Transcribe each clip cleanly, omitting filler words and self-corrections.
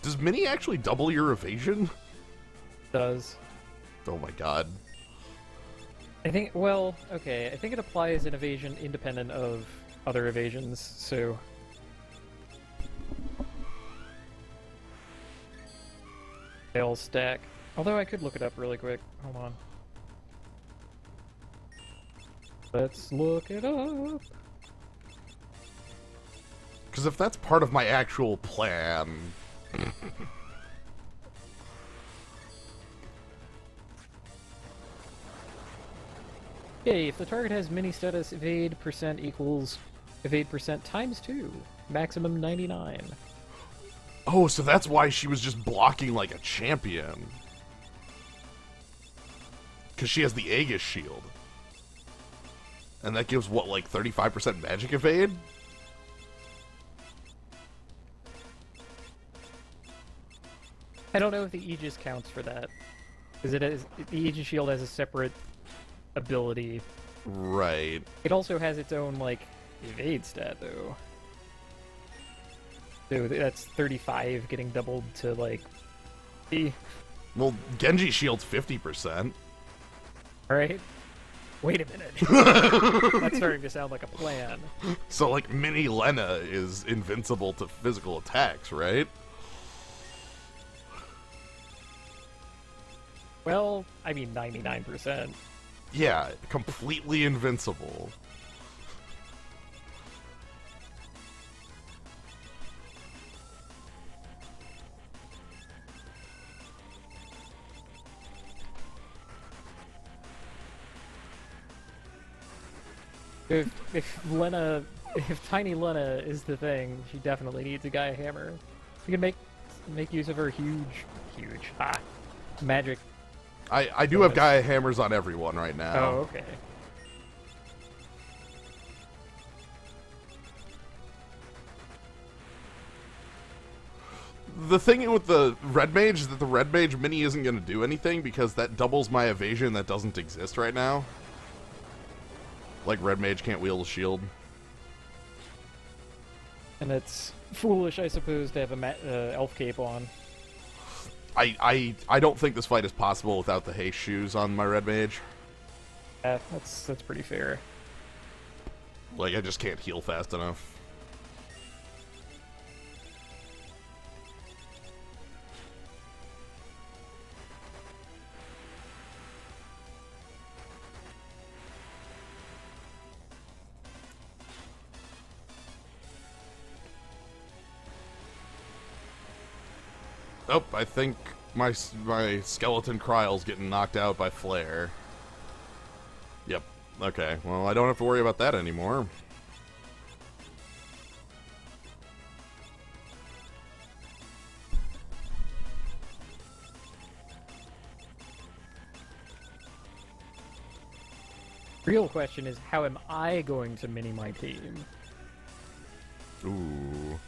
Does Mini actually double your evasion? Does. Oh my god. I think, well, okay, I think it applies an evasion independent of other evasions, so... Fail stack. Although I could look it up really quick. Hold on. Let's look it up. Because if that's part of my actual plan... Okay, if the target has mini status, evade percent equals evade percent times 2. Maximum 99. Oh, so that's why she was just blocking like a champion. Because she has the Aegis shield. And that gives, what, like 35% magic evade? I don't know if the Aegis counts for that. Because the Aegis shield has a separate ability. Right. It also has its own, like, evade stat, though. So that's 35 getting doubled to, like, B. Well, Genji shield's 50%. Alright. Wait a minute. That's starting to sound like a plan. So, like, Mini Lena is invincible to physical attacks, right? Well, I mean 99%. Yeah, completely invincible. If Tiny Lena is the thing, she definitely needs a Gaia Hammer. You can make use of her huge magic. I do have Gaia Hammers on everyone right now. Oh, okay. The thing with the Red Mage is that the Red Mage Mini isn't going to do anything because that doubles my evasion that doesn't exist right now. Like, Red Mage can't wield a shield. And it's foolish, I suppose, to have a elf cape on. I don't think this fight is possible without the haste shoes on my Red Mage. Yeah, that's pretty fair. Like, I just can't heal fast enough. Oh, I think my skeleton Kryle's getting knocked out by Flare. Yep. Okay. Well, I don't have to worry about that anymore. Real question is, how am I going to mini my team? Ooh.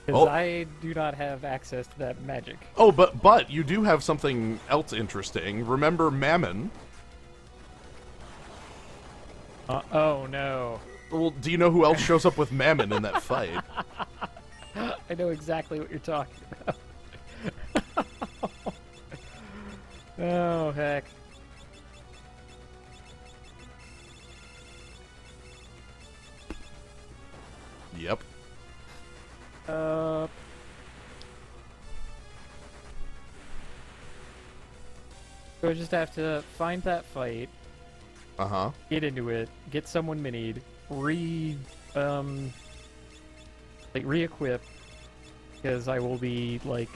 Because I do not have access to that magic. Oh, but you do have something else interesting. Remember Mammon? Oh no. Well, do you know who else shows up with Mammon in that fight? I know exactly what you're talking about. Oh, heck. Yep. So I just have to find that fight. Uh-huh. Get into it. Get someone minied. Re-equip. Because I will be, like...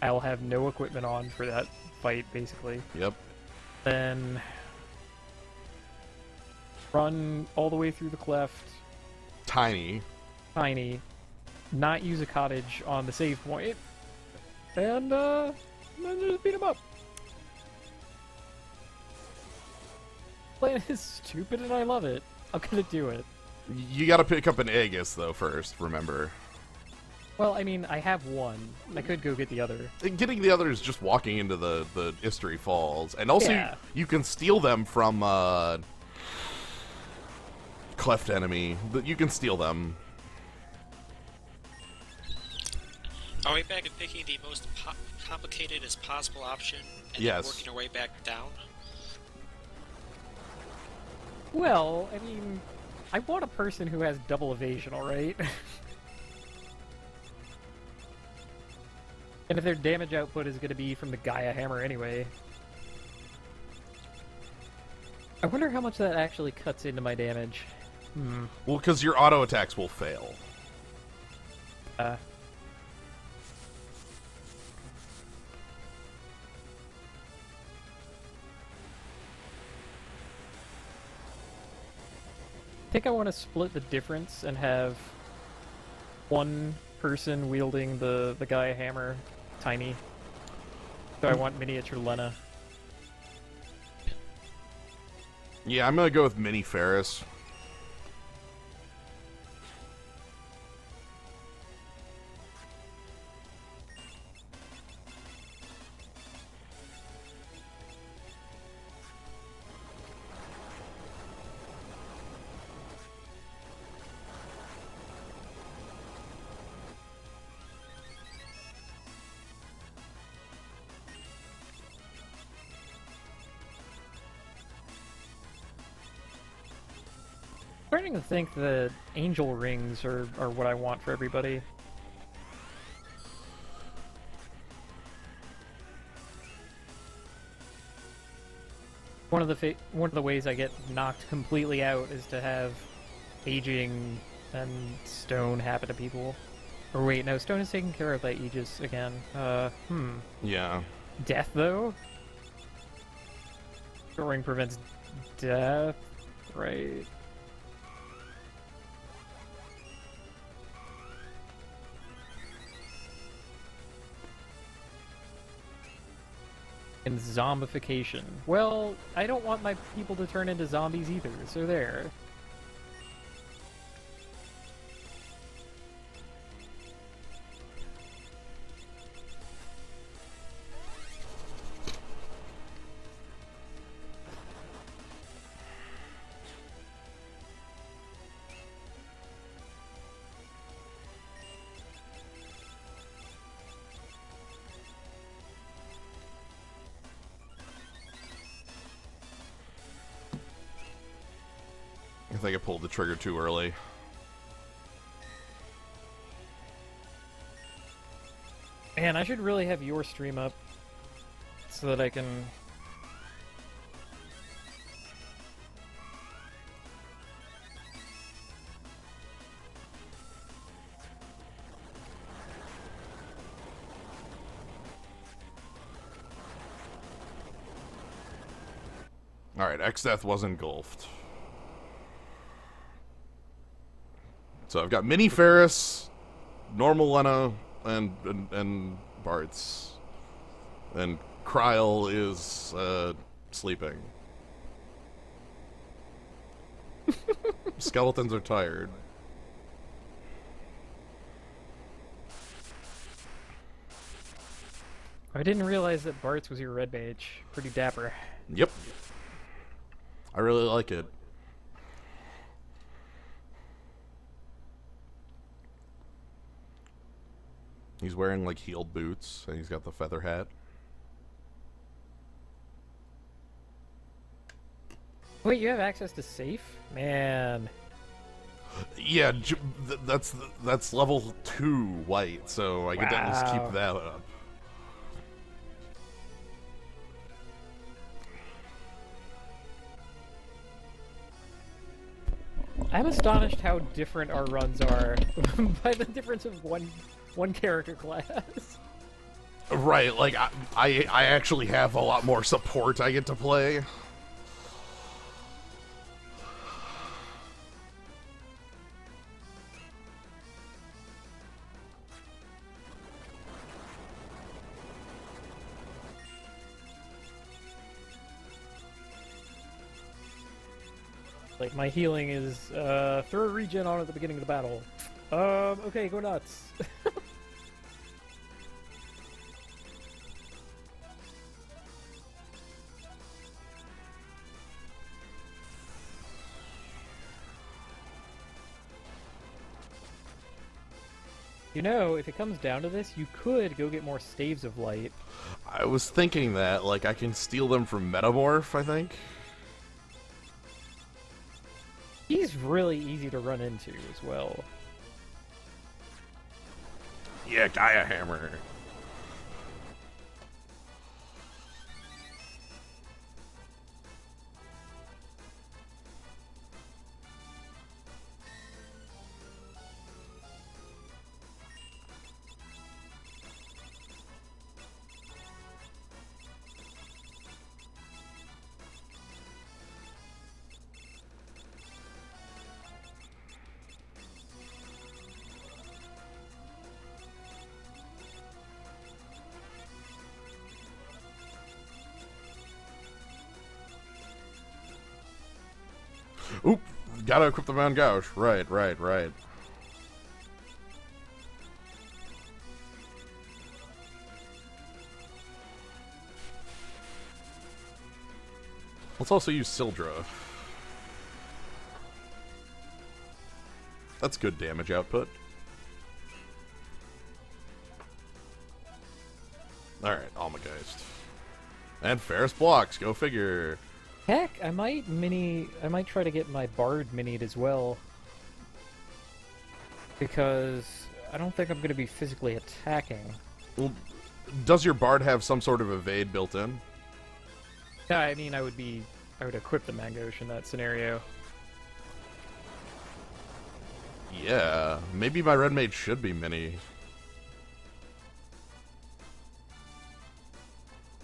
I'll have no equipment on for that fight, basically. Yep. Then... run all the way through the cleft. Tiny. Not use a cottage on the save point, and then just beat him up. Plan is stupid and I love it. I'm gonna do it. You gotta pick up an Aegis, though, first, remember. Well, I mean, I have one. I could go get the other. Getting the other is just walking into the History Falls. And also, Yeah. you can steal them from, Cleft Enemy. You can steal them. Are we back to picking the most complicated as possible option and Yes. then working our way back down? Well, I mean, I want a person who has double evasion, alright? And if their damage output is going to be from the Gaia Hammer anyway. I wonder how much that actually cuts into my damage. Well, because your auto attacks will fail. I think I want to split the difference and have one person wielding the Gaia Hammer tiny. So I want miniature Lena. Yeah, I'm gonna go with Mini Faris. Starting to think the angel rings are what I want for everybody. One of the ways I get knocked completely out is to have aging and stone happen to people. Or wait, no, stone is taken care of by Aegis again. Yeah. Death though? Storing prevents death, right? And zombification. Well, I don't want my people to turn into zombies either, so there. I think I pulled the trigger too early. Man, I should really have your stream up so that I can... Alright, Exdeath was engulfed. So I've got Mini Faris, normal Lena, and Bart's. And Kryl is sleeping. Skeletons are tired. I didn't realize that Bart's was your red mage. Pretty dapper. Yep. I really like it. He's wearing like heeled boots and he's got the feather hat. Wait, you have access to safe? Man. Yeah, that's level 2 white, so I get to at least Wow. keep that up. I'm astonished how different our runs are by the difference of one character class. Right, like I actually have a lot more support I get to play. Like, my healing is, throw a regen on at the beginning of the battle. Okay, go nuts. You know, if it comes down to this, you could go get more Staves of Light. I was thinking that, like, I can steal them from Metamorph, I think. He's really easy to run into as well. Yeah, Gaia Hammer. Oop! Gotta equip the Mount Gauche. Right. Let's also use Sildra. That's good damage output. Alright, Almageist. And Faris blocks, go figure. Heck, I might try to get my Bard minied as well. Because I don't think I'm going to be physically attacking. Well, does your Bard have some sort of evade built in? Yeah, I mean, I would equip the Mangosh in that scenario. Yeah, maybe my Red Mage should be mini.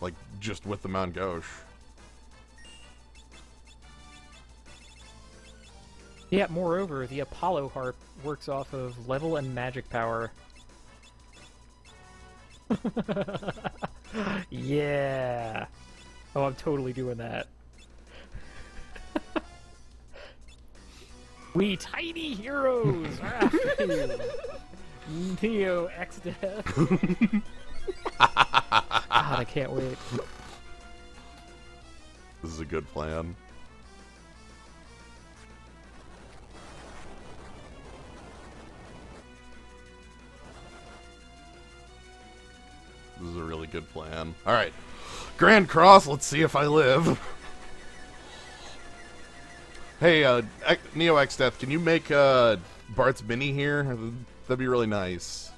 Like, just with the Mount Gauche. Yeah, moreover, the Apollo Harp works off of level and magic power. Yeah! Oh, I'm totally doing that. We tiny heroes are after you! Neo Exdeath. God, I can't wait. This is a good plan. This is a really good plan. Alright. Grand Cross, let's see if I live. Hey, Neo Exdeath, can you make Bart's Mini here? That'd be really nice.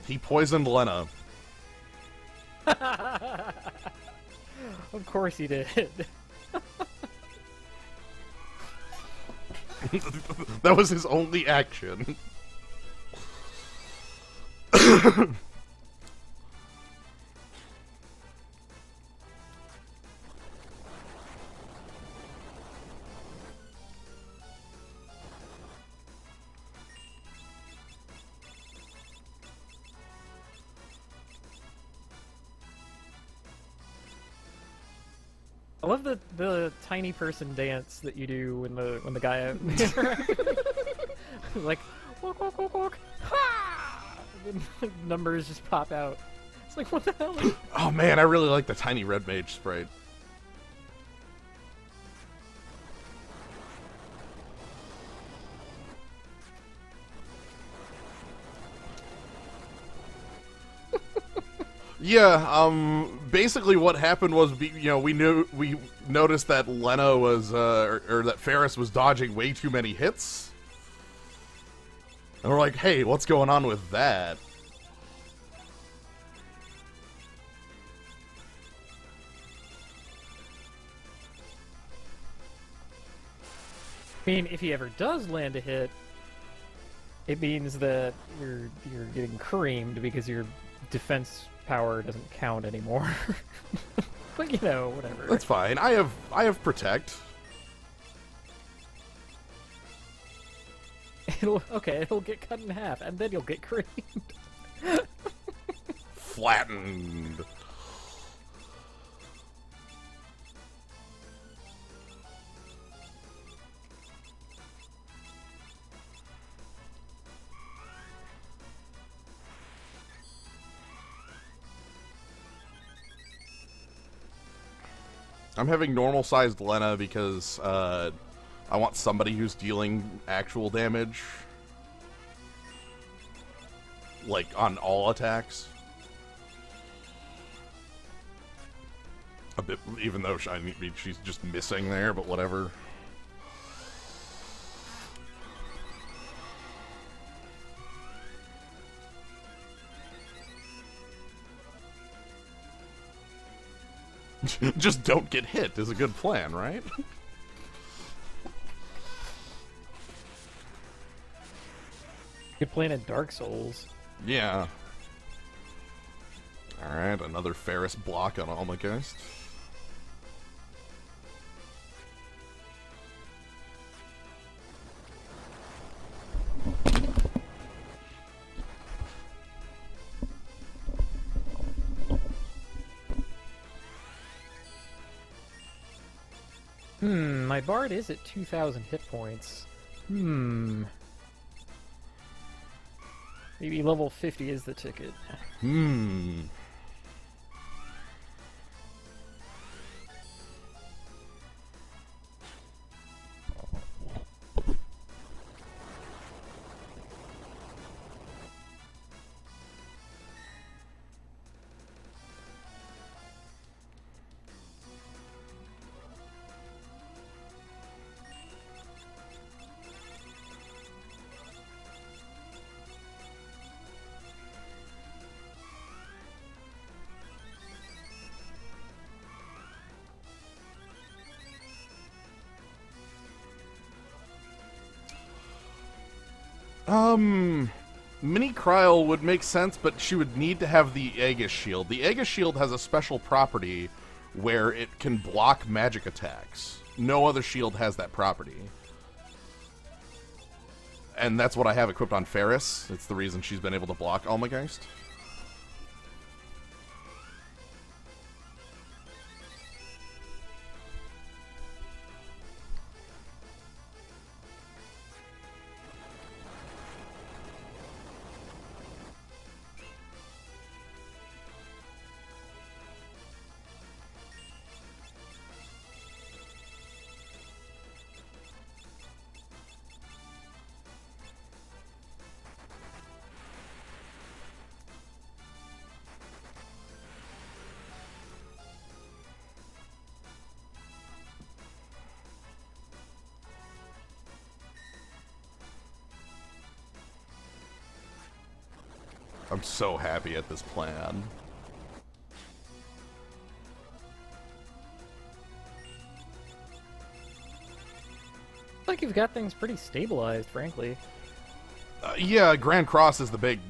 He poisoned Lena. Of course he did. That was his only action. I love the tiny person dance that you do when the guy like walk walk walk walk, ha! And then numbers just pop out. It's like, what the hell? Oh man, I really like the tiny red mage sprite. Yeah, basically what happened was, we noticed that Lena was, or that Faris was dodging way too many hits. And we're like, hey, what's going on with that? I mean, if he ever does land a hit, it means that you're getting creamed because your defense power doesn't count anymore. But whatever. That's fine. I have protect. It'll get cut in half, and then you'll get creamed. Flattened. I'm having normal-sized Lena because I want somebody who's dealing actual damage. Like, on all attacks. A bit, even though she's just missing there, but whatever. Just don't get hit is a good plan, right? Good plan in Dark Souls. Yeah. Alright, another Faris block on Almageist. My Bard is at 2,000 hit points. Maybe level 50 is the ticket. Mini Kryl would make sense, but she would need to have the Aegis Shield. The Aegis Shield has a special property where it can block magic attacks. No other shield has that property. And that's what I have equipped on Faris. It's the reason she's been able to block Almageist. I'm so happy at this plan. Looks like you've got things pretty stabilized, frankly. Yeah, Grand Cross is the big,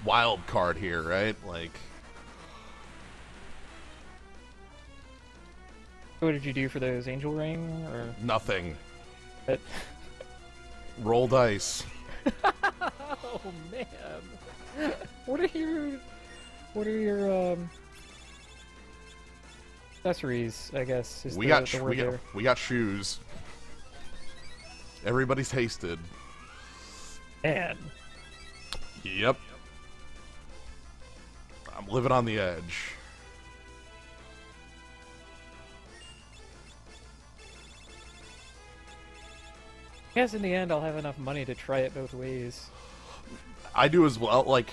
wild card here, right? Like... What did you do for those Angel Ring, or...? Nothing. But... Roll dice. Oh, man. What are your accessories, I guess, is We the got shoes. Everybody's hasted. Man. Yep. I'm living on the edge. I guess in the end I'll have enough money to try it both ways. I do as well. Like,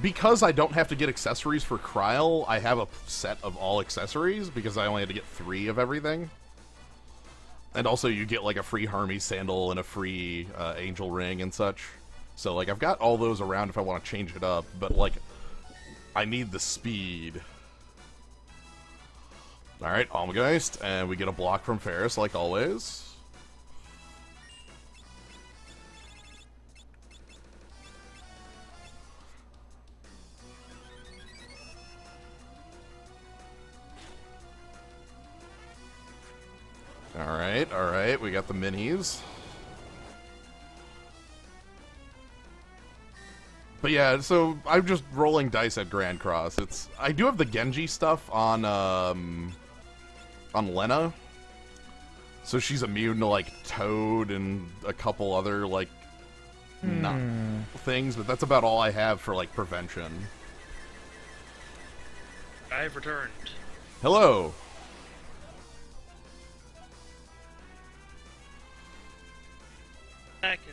because I don't have to get accessories for Kryl, I have a set of all accessories because I only had to get 3 of everything. And also you get, like, a free Hermes sandal and a free angel ring and such. So, like, I've got all those around if I want to change it up, but, like, I need the speed. Alright, Almageist, and we get a block from Faris, like always. Alright, we got the minis. But yeah, so I'm just rolling dice at Grand Cross. I do have the Genji stuff on Lena. So she's immune to, like, Toad and a couple other, like, not things, but that's about all I have for, like, prevention. I've returned. Hello!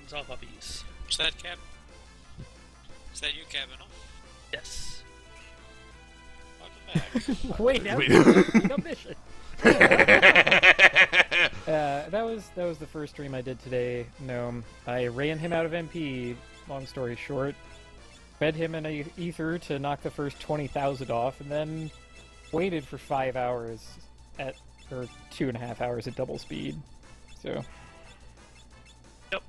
It's all puppies. Is that Cap? Is that you, Kavanaugh? Yes. Welcome back. Wait, that Wait. was a mission. That was the first stream I did today, Gnome. I ran him out of MP, long story short. Fed him in a ether to knock the first 20,000 off, and then waited for 5 hours or 2.5 hours at double speed. So. Yep.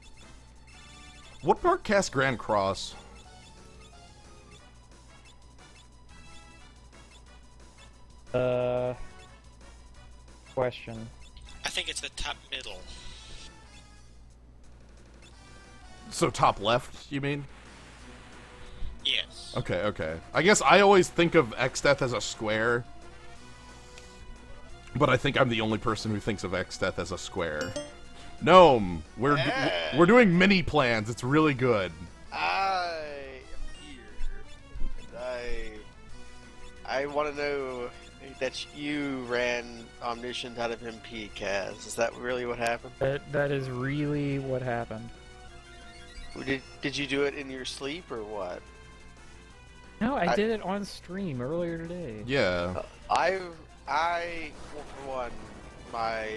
What part cast Grand Cross? Question. I think it's the top middle. So top left, you mean? Yes. Okay. I guess I always think of Exdeath as a square. But I think I'm the only person who thinks of Exdeath as a square. Gnome, we're doing mini plans. It's really good. I am here. I want to know that you ran Omniscient out of MP, Kaz. Is that really what happened? That is really what happened. Did you do it in your sleep or what? No, I did it on stream earlier today. Yeah. Well, for one, my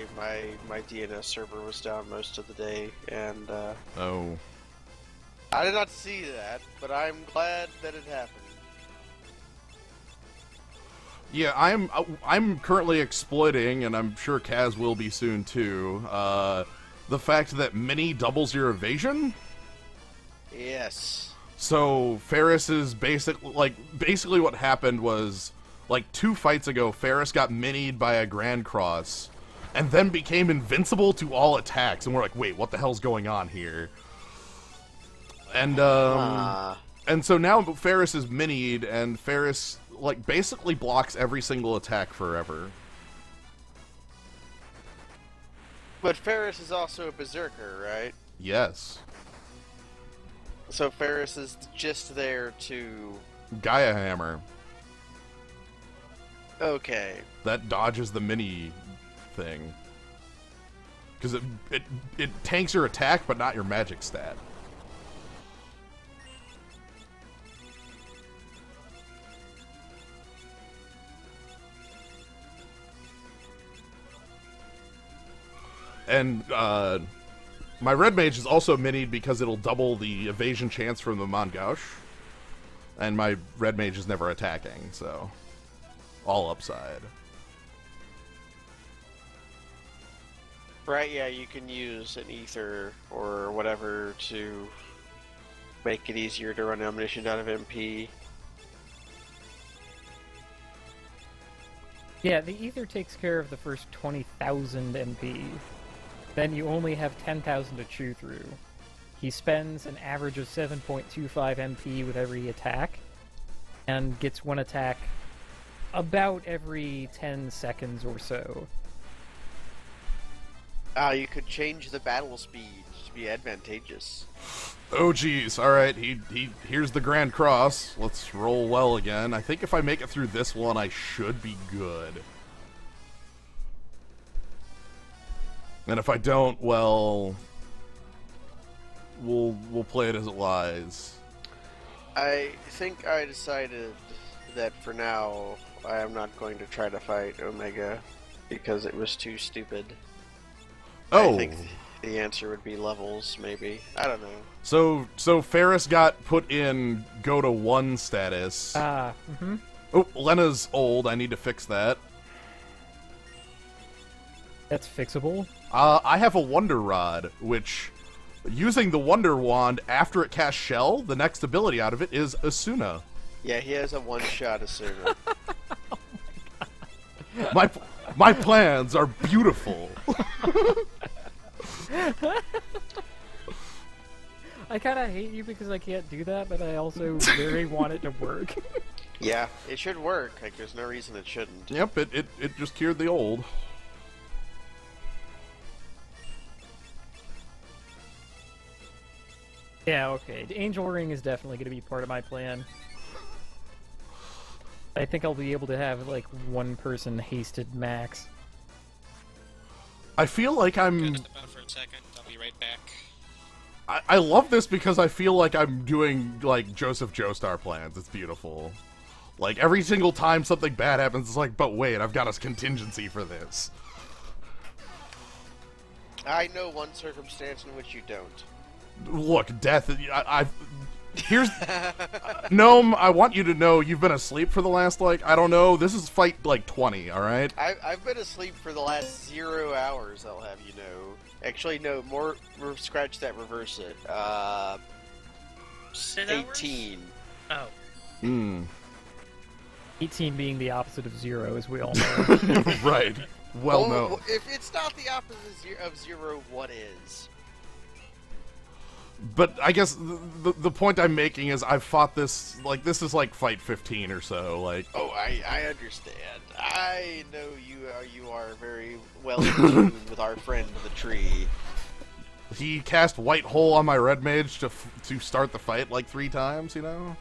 DNS server was down most of the day, and Oh. I did not see that, but I'm glad that it happened. Yeah, I'm currently exploiting, and I'm sure Kaz will be soon too, the fact that Mini doubles your evasion. Yes. So Faris is basically what happened was, like 2 fights ago, Faris got minied by a Grand Cross, and then became invincible to all attacks, and we're like, wait, what the hell's going on here? And and so now Faris is minied, and Faris basically blocks every single attack forever. But Faris is also a berserker, right? Yes. So Faris is just there to... Gaia Hammer. Okay. That dodges the mini thing. Because it tanks your attack, but not your magic stat. And my red mage is also minied because it'll double the evasion chance from the Mangaush. And my red mage is never attacking, so all upside. Right, yeah, you can use an ether or whatever to make it easier to run Omniscient out of MP. Yeah, the ether takes care of the first 20,000 MP. Then you only have 10,000 to chew through. He spends an average of 7.25 MP with every attack, and gets one attack about every 10 seconds or so. You could change the battle speed to be advantageous. Oh geez, alright, here's the Grand Cross. Let's roll well again. I think if I make it through this one, I should be good. And if I don't, well, we'll play it as it lies. I think I decided that for now, I am not going to try to fight Omega, because it was too stupid. Oh! I think the answer would be levels, maybe. I don't know. So Faris got put in go to 1 status. Oh, Lena's old, I need to fix that. That's fixable. I have a Wonder Rod, which, using the Wonder Wand after it casts Shell, the next ability out of it is Asuna. Yeah, he has a one-shot Asuna. My plans are beautiful. I kind of hate you because I can't do that, but I also very want it to work. Yeah, it should work. Like, there's no reason it shouldn't. Yep, it just cured the old. Yeah, okay. The Angel Ring is definitely going to be part of my plan. I think I'll be able to have, like, 1 person hasted max. I feel like I'm... Gotta step out for a second. I'll be right back. I love this because I feel like I'm doing, like, Joseph Joestar plans. It's beautiful. Like, every single time something bad happens, it's like, but wait, I've got a contingency for this. I know one circumstance in which you don't. Look, Death, here's... Gnome, I want you to know you've been asleep for the last, like, I don't know, this is fight, like, 20, alright? I've been asleep for the last 0 hours, I'll have you know. Actually, no, more, scratch that, reverse it. 10 hours? 18. Oh. 18 being the opposite of 0, as we all know. Right. Well, no. If it's not the opposite of 0, what is? But I guess the point I'm making is I've fought this, like, this is like fight 15 or so, like... Oh, I understand. I know you are very well in tune with our friend the tree. He cast White Hole on my Red Mage to start the fight like 3 times, you know?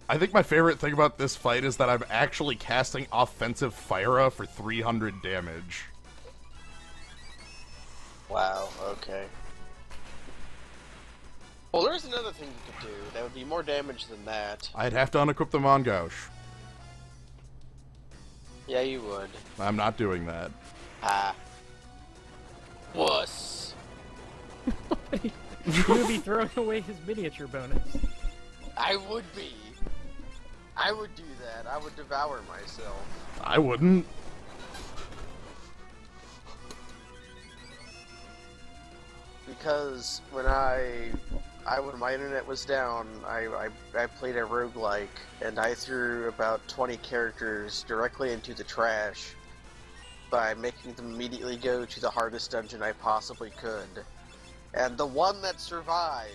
I think my favorite thing about this fight is that I'm actually casting offensive Fyra for 300 damage. Wow, okay. Well, there's another thing you could do that would be more damage than that. I'd have to unequip the Mongaush. Yeah, you would. I'm not doing that. Ah. Wuss. You would be throwing away his miniature bonus. I would be. I would do that. I would devour myself. I wouldn't. Because when when my internet was down, I played a roguelike, and I threw about 20 characters directly into the trash by making them immediately go to the hardest dungeon I possibly could. And the one that survived,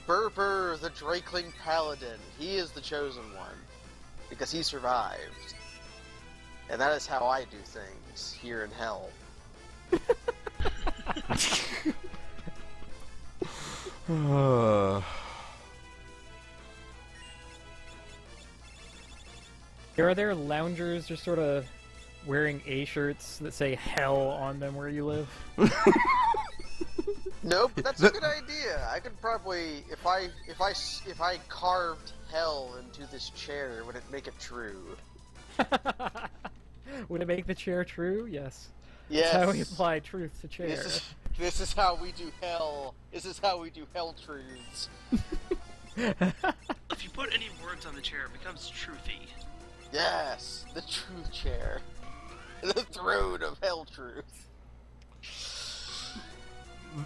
Berber the Drakeling Paladin, he is the chosen one. Because he survived. And that is how I do things here in hell. Are there loungers just sort of wearing A-shirts that say hell on them where you live? Nope, that's a good idea. I could probably, if I carved hell into this chair, would it make it true? Would it make the chair true? Yes. Yes. That's how we apply truth to chair. This is how we do hell. This is how we do hell truths. If you put any words on the chair, it becomes truthy. Yes, the truth chair. The throne of hell truth.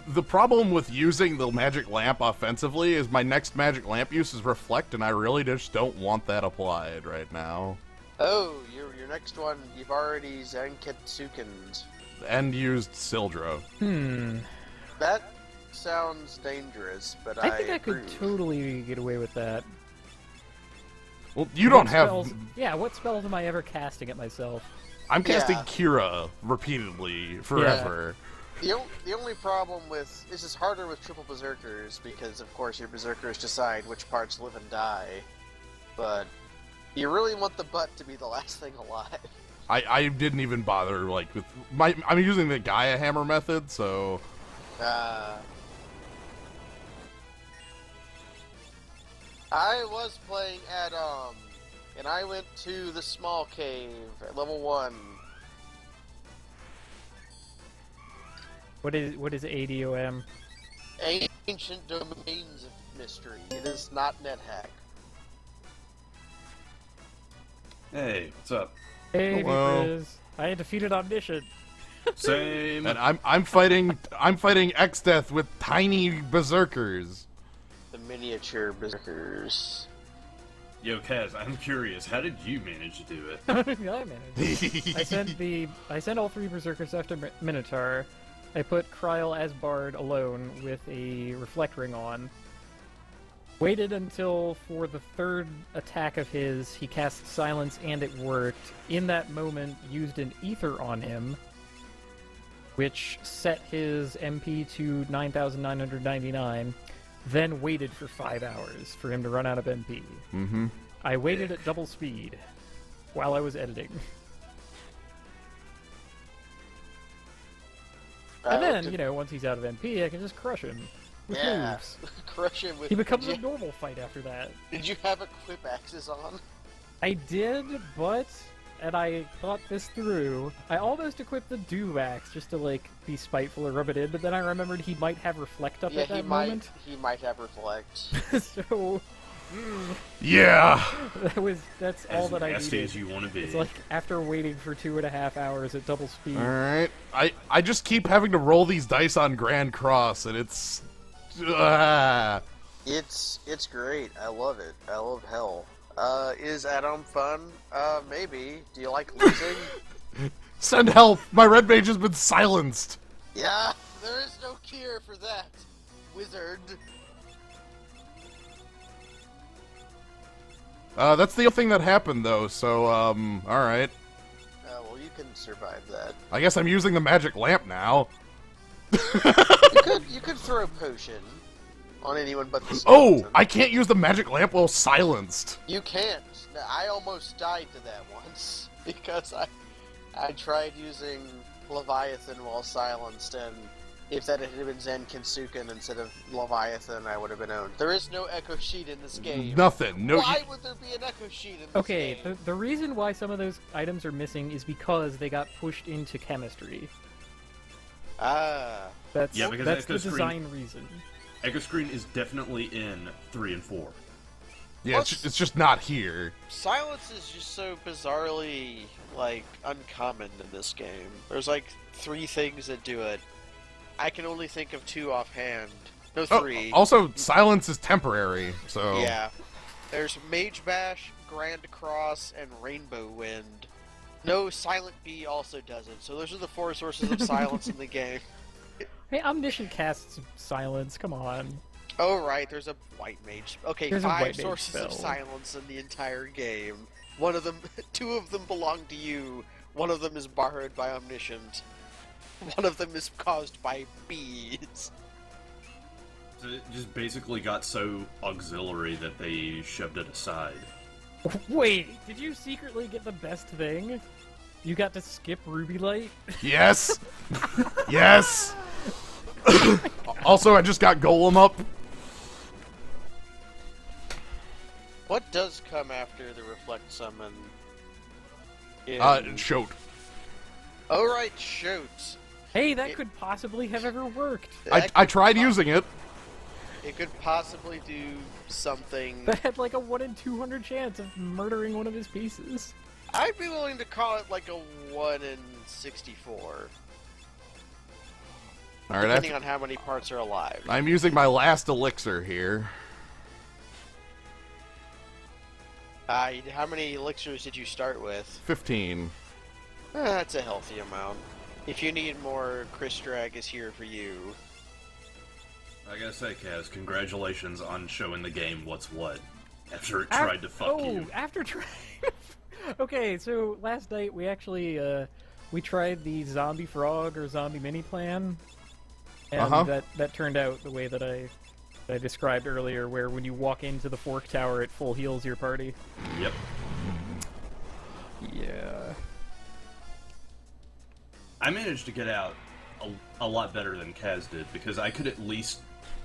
The problem with using the magic lamp offensively is my next magic lamp use is Reflect, and I really just don't want that applied right now. Oh, your next one, you've already Zanketsukened. And used Sildro. That sounds dangerous, but I think I approve. could totally get away with that. Well, you don't have... Spells, yeah, what spells am I ever casting at myself? I'm casting Yeah. Kira repeatedly, forever. The only problem with this is harder with triple berserkers because of course your berserkers decide which parts live and die, but you really want the butt to be the last thing alive. I didn't even bother, like, with... I'm using the Gaia Hammer method, so... I was playing Adam, and I went to the small cave at level 1. What is ADOM? Ancient Domains of Mystery. It is not NetHack. Hey, what's up? Hey, Hello. Vipriz. I had defeated Omniscient. Same. And I'm fighting Exdeath with tiny berserkers. The miniature berserkers. Yo, Kaz, I'm curious. How did you manage to do it? I managed. I sent all 3 berserkers after Minotaur. I put Kryl as Bard alone with a Reflect Ring on. Waited until for the 3rd attack of his, he cast Silence and it worked. In that moment, used an Ether on him. which set his MP to 9,999, then waited for 5 hours for him to run out of MP. Mm-hmm. I waited at double speed while I was editing. And then, you know, once he's out of MP, I can just crush him with moves. Crush him with... He becomes a normal fight after that. Did you have equip axes on? I did, but... And I thought this through. I almost equipped the Duvax just to, like, be spiteful or rub it in, but then I remembered he might have Reflect up at that moment. He might have Reflect. So... Yeah! That's all that I needed. As nasty as you want to be. It's like, after waiting for 2.5 hours at double speed. Alright. I just keep having to roll these dice on Grand Cross, and it's... It's great. I love it. I love hell. Is Adam fun? Maybe. Do you like losing? Send help! My red mage has been silenced! Yeah, there is no cure for that, wizard. That's the thing that happened, though, so, alright. Well, you can survive that. I guess I'm using the magic lamp now. You could throw a potion on anyone but the skeleton. Oh! I can't use the magic lamp while silenced! You can't. I almost died to that once, because I tried using Leviathan while silenced, and if that had been Zen Kinsuken instead of Leviathan, I would have been owned. There is no Echo Sheet in this game. Nothing. No. Why would there be an Echo Sheet in this game? Okay, the reason why some of those items are missing is because they got pushed into chemistry. Ah. That's because the design reason. Echo Screen is definitely in 3 and 4. Yeah, it's just not here. Silence is just so bizarrely, like, uncommon in this game. There's, like, 3 things that do it. I can only think of 2 offhand. No, 3. Also, silence is temporary, so... Yeah. There's Mage Bash, Grand Cross, and Rainbow Wind. No, Silent Bee also does it. So those are the 4 sources of silence in the game. Hey, Omniscient casts silence, come on. Oh, right, there's a White Mage. Okay, There's a 5 White Mage sources of spell. silence in the entire game. 2 of them belong to you. 1 of them is borrowed by Omniscient. 1 of them is caused by bees. So it just basically got so auxiliary that they shoved it aside. Wait, did you secretly get the best thing? You got to skip Ruby Light? Yes! Yes! Also, I just got Golem up. What does come after the Reflect Summon? Shoat. Oh, right, Shoot. Hey, that could possibly have ever worked. I tried using it. It could possibly do something. That had like a 1 in 200 chance of murdering one of his pieces. I'd be willing to call it like a 1 in 64. Alright, Depending on how many parts are alive. I'm using my last elixir here. How many elixirs did you start with? 15. That's a healthy amount. If you need more, Chris Drag is here for you. I gotta say, Kaz, congratulations on showing the game what's what. After it tried to fuck you. After trying... Okay, so last night we actually, we tried the zombie frog or zombie mini plan. And that turned out the way that I described earlier, where when you walk into the fork tower, it full heals your party. Yep. Yeah. I managed to get out a lot better than Kaz did, because I could at least,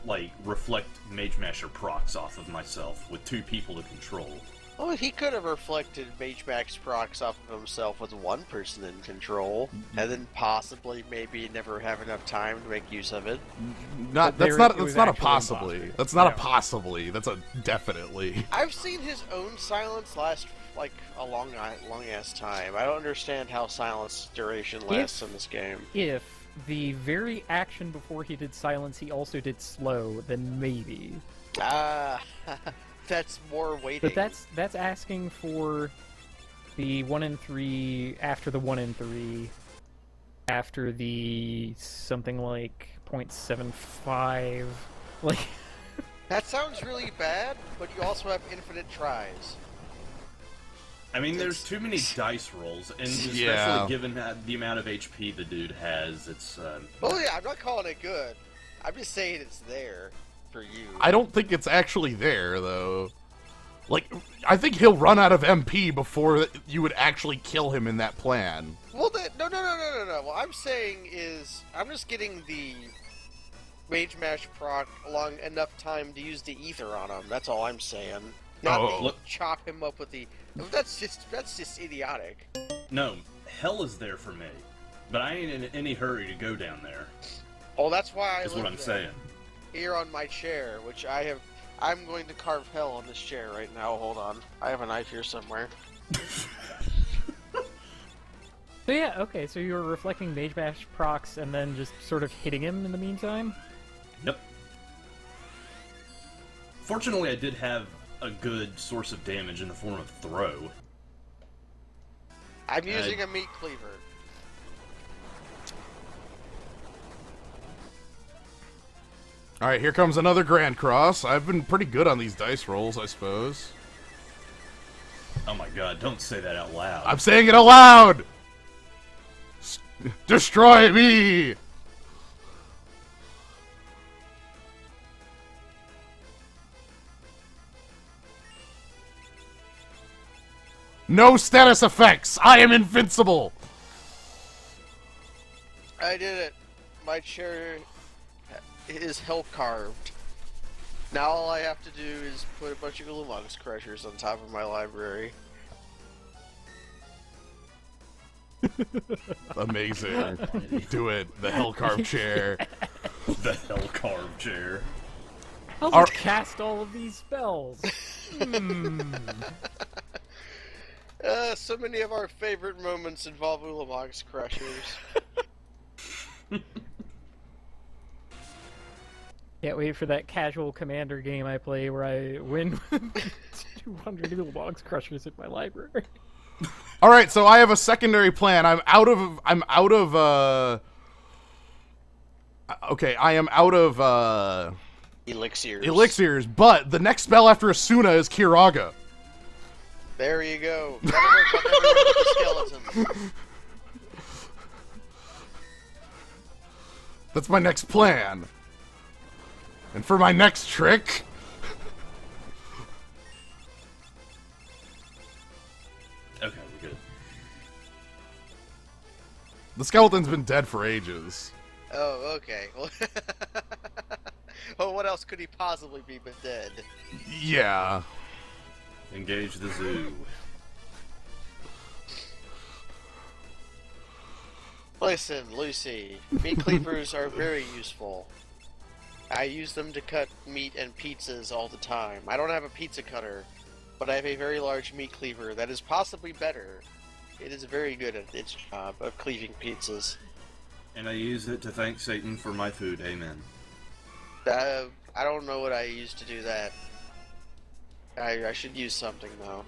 like, reflect Mage Masher procs off of myself with 2 people to control. Oh, he could have reflected Mage Max procs off of himself with 1 person in control, and then possibly maybe never have enough time to make use of it. That's not a possibly. That's not a possibly. That's a definitely. I've seen his own silence last like a long ass time. I don't understand how silence duration lasts in this game. If the very action before he did silence, he also did slow, then maybe. That's more waiting. But that's asking for the 1 in 3 after the 1 in 3 after the something like 0.75 like. That sounds really bad, but you also have infinite tries. I mean, there's too many dice rolls, and especially Yeah. given the amount of HP the dude has, it's... Well, yeah, I'm not calling it good. I'm just saying it's there for you. I don't think it's actually there, though. Like, I think he'll run out of MP before you would actually kill him in that plan. Well, no. What I'm saying is, I'm just getting the Mage Mash proc along enough time to use the ether on him. That's all I'm saying. Not Oh. the chop him up with the. That's just idiotic. No, hell is there for me. But I ain't in any hurry to go down there, Oh, that's why I is what live I'm there. saying. Here on my chair, which I have. I'm going to carve hell on this chair right now. Hold on. I have a knife here somewhere. So yeah, okay, so you were reflecting Mage Bash procs and then just sort of hitting him in the meantime? Yep. Fortunately, I did have a good source of damage in the form of throw. I'm using a meat cleaver. Alright, here comes another Grand Cross. I've been pretty good on these dice rolls, I suppose. Oh my god, don't say that out loud. I'm saying it aloud! Destroy me! No status effects! I am invincible! I did it. My chair is hell carved. Now all I have to do is put a bunch of Glumox crushers on top of my library. Amazing. Do it. The Hellcarved chair. The hell carved chair. I'll Are- just cast all of these spells. So many of our favorite moments involve Glumox crushers. Can't wait for that casual commander game I play where I win with 200 little box crushers in my library. All right, so I have a secondary plan. Okay, I am out of Elixirs. elixirs, but the next spell after Asuna is Kiraga. There you go. Gotta work on everyone with the skeleton. That's my next plan. And for my next trick, Okay, we're good. the skeleton's been dead for ages. Oh, okay. Well, what else could he possibly be but dead? Yeah. Engage the zoo. Listen, Lucy, meat cleavers are very useful. I use them to cut meat and pizzas all the time. I don't have a pizza cutter, but I have a very large meat cleaver that is possibly better. It is very good at its job of cleaving pizzas. And I use it to thank Satan for my food, amen. I don't know what I use to do that. I should use something, though.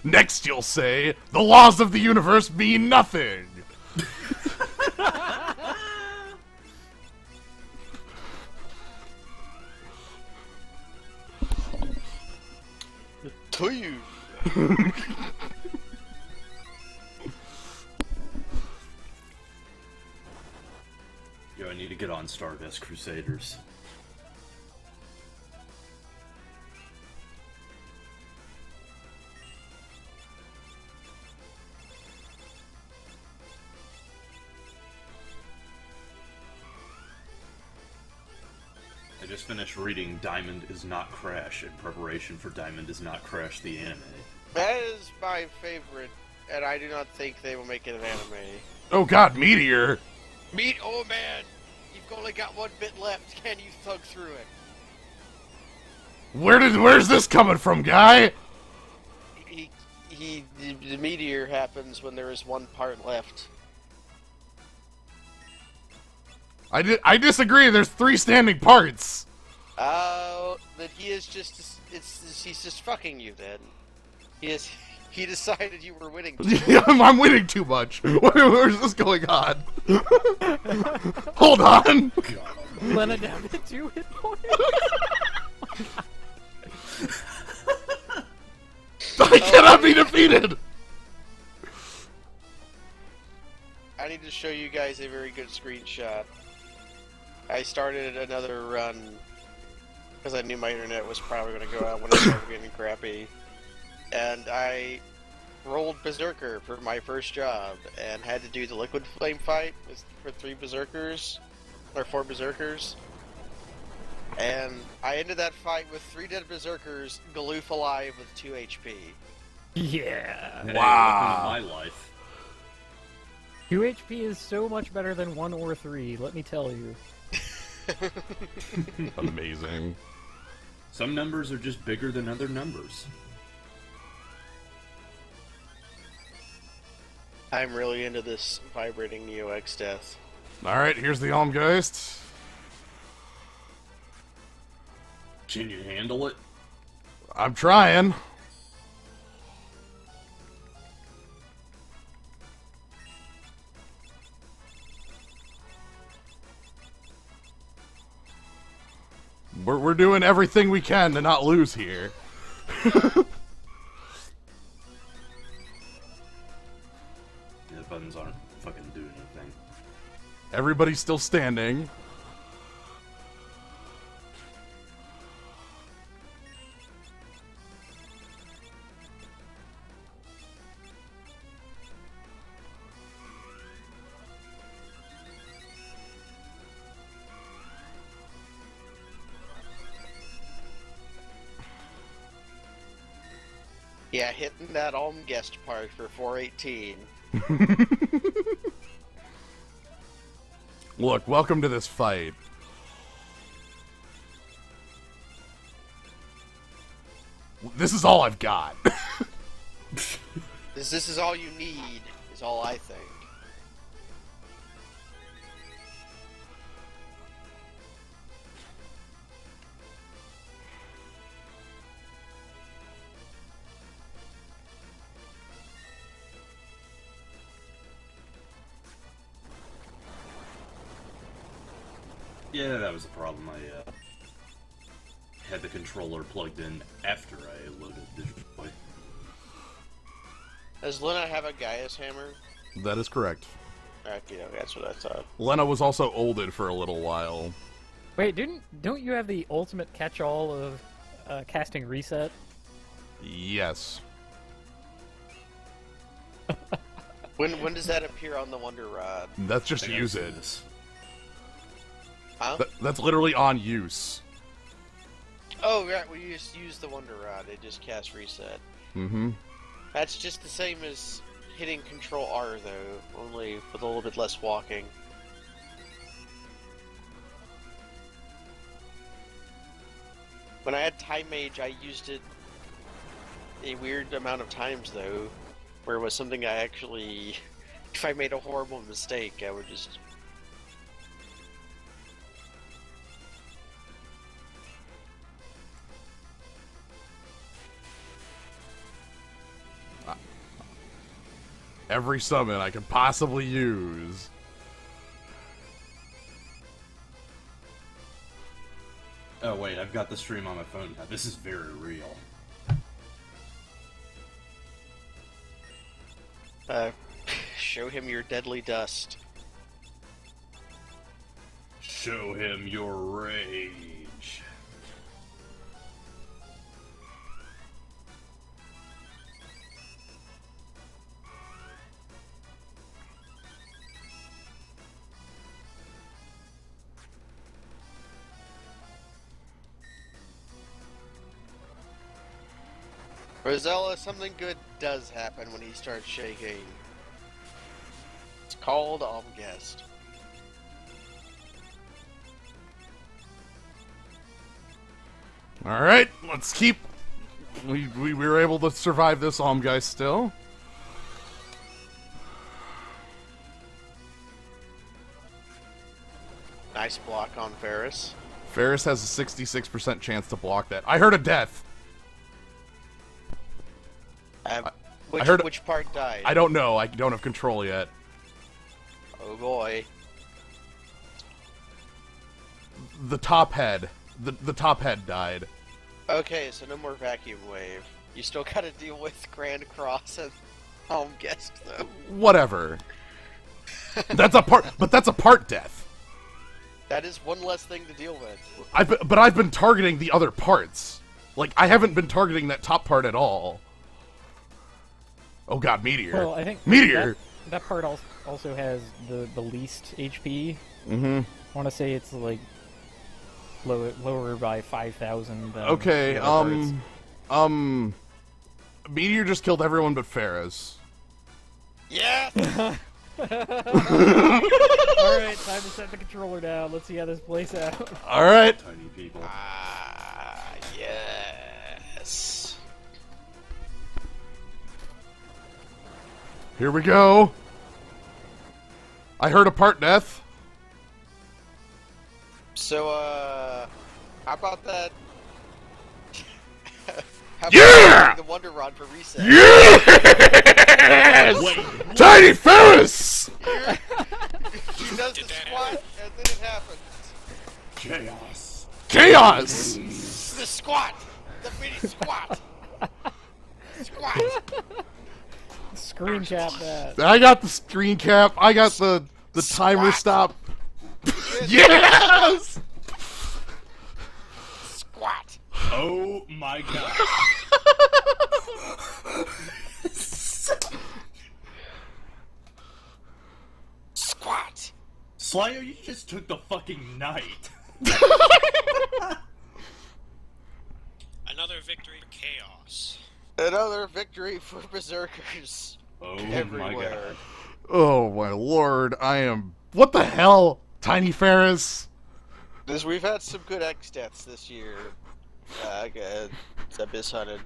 Next you'll say, the laws of the universe mean nothing. To you! Yo, I need to get on Stardust Crusaders. I just finished reading Diamond is Not Crash in preparation for Diamond is Not Crash the anime. That is my favorite, and I do not think they will make it an anime. Oh god, Meteor. Oh man! You've only got one bit left. Can you thug through it? Where's this coming from, guy? The meteor happens when there is one part left. I disagree. There's 3 standing parts. Then he is just, he's just fucking you then. He is, He decided you were winning. I'm winning too much. Where's this going on? Hold on. Lena down to 2 hit points. I cannot be defeated. I need to show you guys a very good screenshot. I started another run because I knew my internet was probably going to go out when it started getting crappy. And I rolled Berserker for my first job and had to do the Liquid Flame fight for 3 Berserkers, or 4 Berserkers. And I ended that fight with 3 dead Berserkers, Galoof alive with 2 HP. Yeah. Hey, Wow. welcome to my life. 2 HP is so much better than 1 or 3, let me tell you. Amazing. Some numbers are just bigger than other numbers. I'm really into this vibrating Neo Exdeath. Alright, here's the Almgeist. Can you handle it? I'm trying. We're doing everything we can to not lose here. Yeah, the buttons aren't fucking doing anything. Everybody's still standing. Yeah, hitting that Almgeist part for 418. Look, welcome to this fight. This is all I've got. This is all you need, is all I think. Yeah, that was the problem. I had the controller plugged in after I loaded Digital Boy. Does Lena have a Gaius hammer? That is correct. Okay, that's what I thought. Lena was also olded for a little while. Wait, don't you have the ultimate catch-all of casting reset? Yes. When does that appear on the Wonder Rod? That's just I think I've use seen it. this. Huh? That's literally on use. Oh, right, we just use the Wonder Rod. It just casts reset. Mm-hmm. That's just the same as hitting Control R, though, only with a little bit less walking. When I had Time Mage, I used it a weird amount of times, though, where it was something I actually... If I made a horrible mistake, I would just... Every summon I could possibly use. Oh wait, I've got the stream on my phone now. This is very real. Show him your deadly dust. Show him your rage. Rosella, something good does happen when he starts shaking. It's called Almgeist. Alright, let's keep... We were able to survive this Almgeist still. Nice block on Faris. Faris has a 66% chance to block that. I heard a death! Which, I heard. which part died? I don't know. I don't have control yet. Oh boy. The top head. The top head died. Okay, so no more vacuum wave. You still gotta deal with Grand Cross and Home Guest, though. Whatever. That's a part, but that's a part death. That is one less thing to deal with. But I've been targeting the other parts. Like, I haven't been targeting that top part at all. Oh god, Meteor. Well, I think Meteor! that part also has the least HP. Mm-hmm. I want to say it's like lower by 5,000. Okay, Meteor just killed everyone but Faris. Yeah! Alright, time to set the controller down. Let's see how this plays out. Alright. Tiny people. Yes. Here we go. I heard a part death. So, how about that? How about Yeah! the Wonder Rod for reset? Yes! Wait, Tiny Ferris! She does the squat, and then it happens. chaos. Chaos! The squat! The mini squat! Squat! Screen cap that. I got the screen cap. I got the timer stop. Yes! Squat! Oh my god. Squat! Slayer, you just took the fucking night. Another victory for Chaos. Another victory for Berserkers. Oh my Everywhere. god. Oh my lord, I am... What the hell, Tiny Ferris? Because we've had some good Exdeaths this year. Good. It's Abyss Hunted.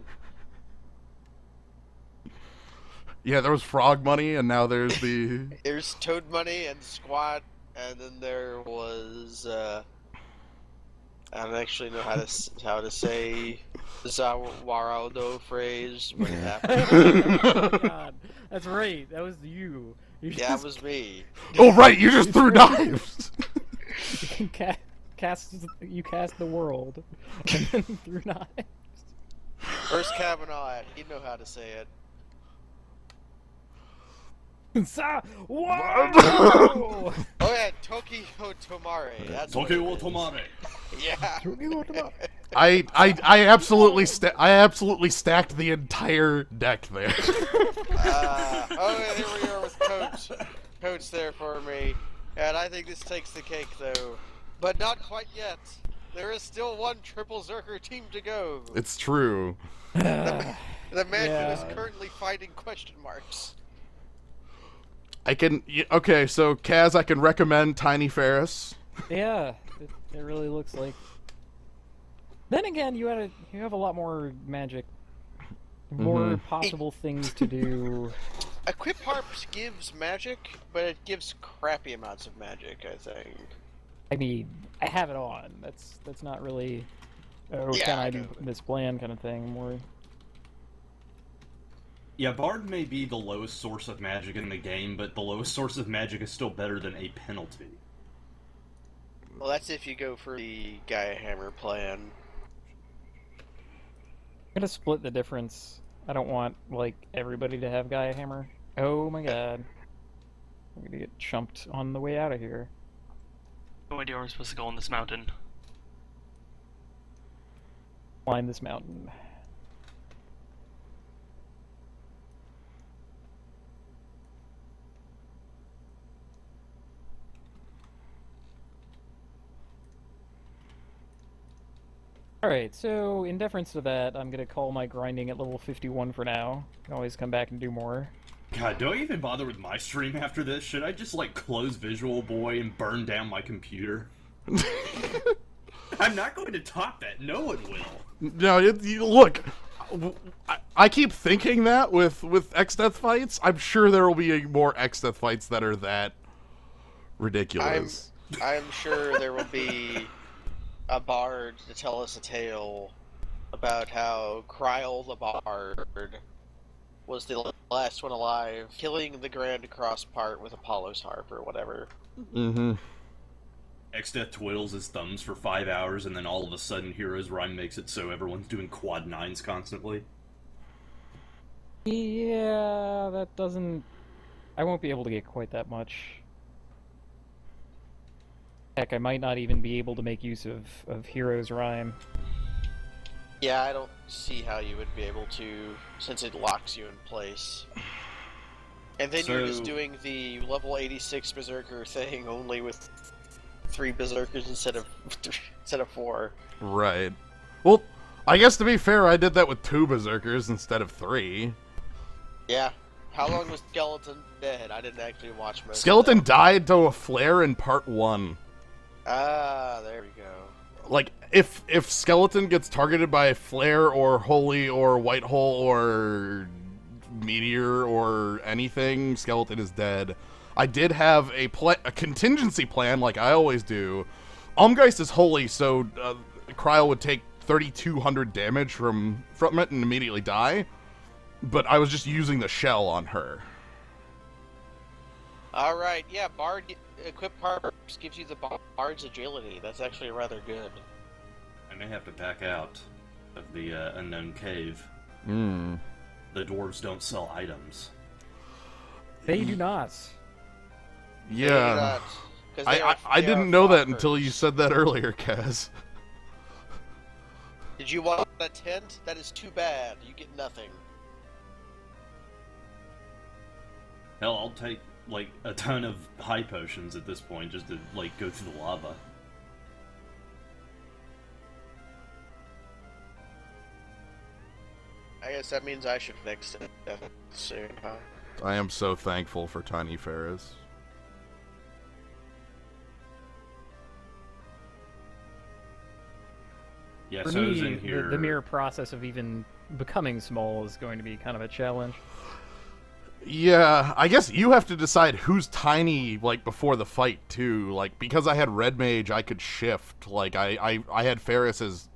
Yeah, there was Frog Money, and now there's the... There's Toad Money and Squat, and then there was, I don't actually know how to say the Zawaraldo phrase, but it happened. Oh my god. That's right. That was you. Yeah, it was me. Oh right, you just threw knives! You cast the world and then threw knives. First Kavanaugh, he'd know how to say it. Whoa! Oh yeah, Tokyo Tomare. That's what Tokyo it is. Tomare. Yeah. I absolutely stacked the entire deck there. Oh, yeah, here we are with Coach. Coach there for me. And I think this takes the cake, though. But not quite yet. There is still one Triple Zerker team to go. It's true. The man who Yeah. is currently fighting question marks. I can... Okay, so Kaz, I can recommend Tiny Ferris. Yeah, it really looks like. Then again, you have a lot more magic, more possible things to do. Equip Harps gives magic, but it gives crappy amounts of magic, I think. I mean, I have it on. That's not really. Oh, Yeah, can I I do know. this plan kind of thing? More. Yeah, Bard may be the lowest source of magic in the game, but the lowest source of magic is still better than a penalty. Well, that's if you go for the Gaia Hammer plan. I'm gonna split the difference. I don't want like everybody to have Gaia Hammer. Oh my god, I'm gonna get chumped on the way out of here. No idea where I'm supposed to go on this mountain. Climb this mountain. Alright, so in deference to that, I'm gonna call my grinding at level 51 for now. Can always come back and do more. God, do I even bother with my stream after this? Should I just, like, close Visual Boy and burn down my computer? I'm not going to top that. No one will. No, look, I keep thinking that with Exdeath fights. I'm sure there will be more Exdeath fights that are that ridiculous. I'm sure there will be a bard to tell us a tale about how Kryl the Bard was the last one alive, killing the Grand Cross part with Apollo's harp or whatever. Mm-hmm. Exdeath twiddles his thumbs for 5 hours, and then all of a sudden Hero's Rhyme makes it so everyone's doing quad 9s constantly. Yeah, that doesn't... I won't be able to get quite that much. Heck, I might not even be able to make use of Hero's Rhyme. Yeah, I don't see how you would be able to, since it locks you in place. And then you're just doing the level 86 Berserker thing only with 3 Berserkers instead of 4. Right. Well, I guess to be fair, I did that with 2 Berserkers instead of 3. Yeah. How long was Skeleton dead? I didn't actually watch most Skeleton of that. died to a flare in part 1. Ah, there we go. Like, if Skeleton gets targeted by a flare or holy or white hole or meteor or anything, Skeleton is dead. I did have a contingency plan, like I always do. Almgeist is holy, so Cryo would take 3,200 damage from it and immediately die. But I was just using the shell on her. Alright, yeah, Bard equipped parts gives you the Bard's agility. That's actually rather good. I may have to back out of the unknown cave. Hmm. The dwarves don't sell items. They do not. Yeah. I they didn't are know that floppers. until you said that earlier, Kaz. Did you want a tent? That is too bad. You get nothing. Hell, I'll take, like, a ton of high potions at this point just to, like, go through the lava. I guess that means I should fix it soon, huh? I am so thankful for Tiny Faris. Yeah, For so I was me, in here. the mere process of even becoming small is going to be kind of a challenge. Yeah, I guess you have to decide who's tiny, like, before the fight, too. Like, because I had Red Mage, I could shift. Like, I had Faris as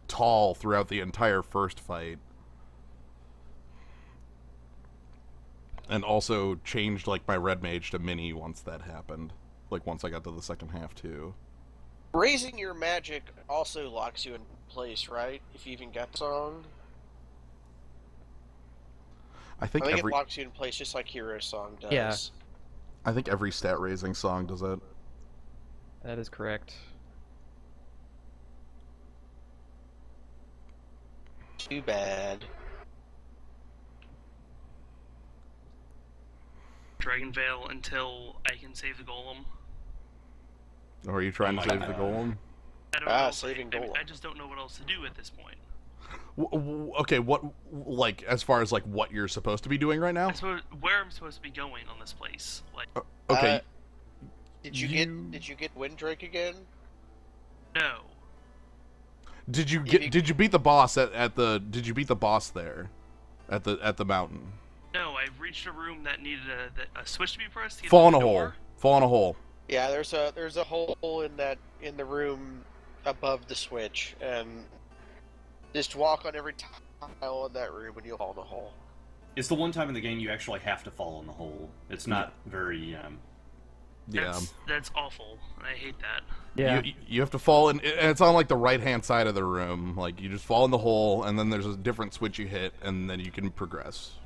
tall throughout the entire first fight. And also changed, like, my Red Mage to Mini once that happened. Like, once I got to the second half, too. Raising your magic also locks you in place, right? If you even got the song. I think it locks you in place just like Hero's Song does. Yeah. I think every stat raising song does it. That is correct. Too bad. Dragonvale until I can save the golem. Or are you trying Oh to my save the God. golem? I don't know. Saving I mean, golem. I just don't know what else to do at this point. Okay, what, like, as far as, like, what you're supposed to be doing right now? I suppose where I'm supposed to be going on this place. Like, Okay, Did you get Windrake again? no. did you you- did you beat the boss did you beat the boss there at the mountain? No, I reached a room that needed a switch to be pressed to get Fall in to a the hole. door. Fall in a hole. Yeah, there's a hole in the room above the switch, and just walk on every tile in that room and you'll fall in the hole. It's the one time in the game you actually have to fall in the hole. It's not very, Yeah. That's awful, and I hate that. Yeah. You have to fall in, and it's on like the right hand side of the room. Like you just fall in the hole, and then there's a different switch you hit, and then you can progress.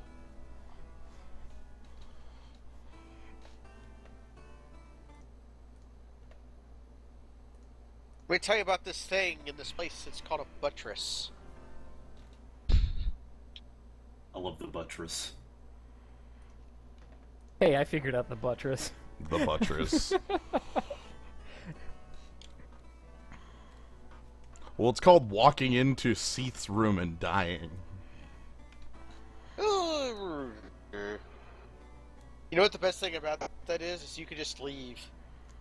Let me tell you about this thing in this place. It's called a buttress. I love the buttress. Hey, I figured out the buttress. The buttress. Well, it's called walking into Seath's room and dying. You know what the best thing about that is you can just leave.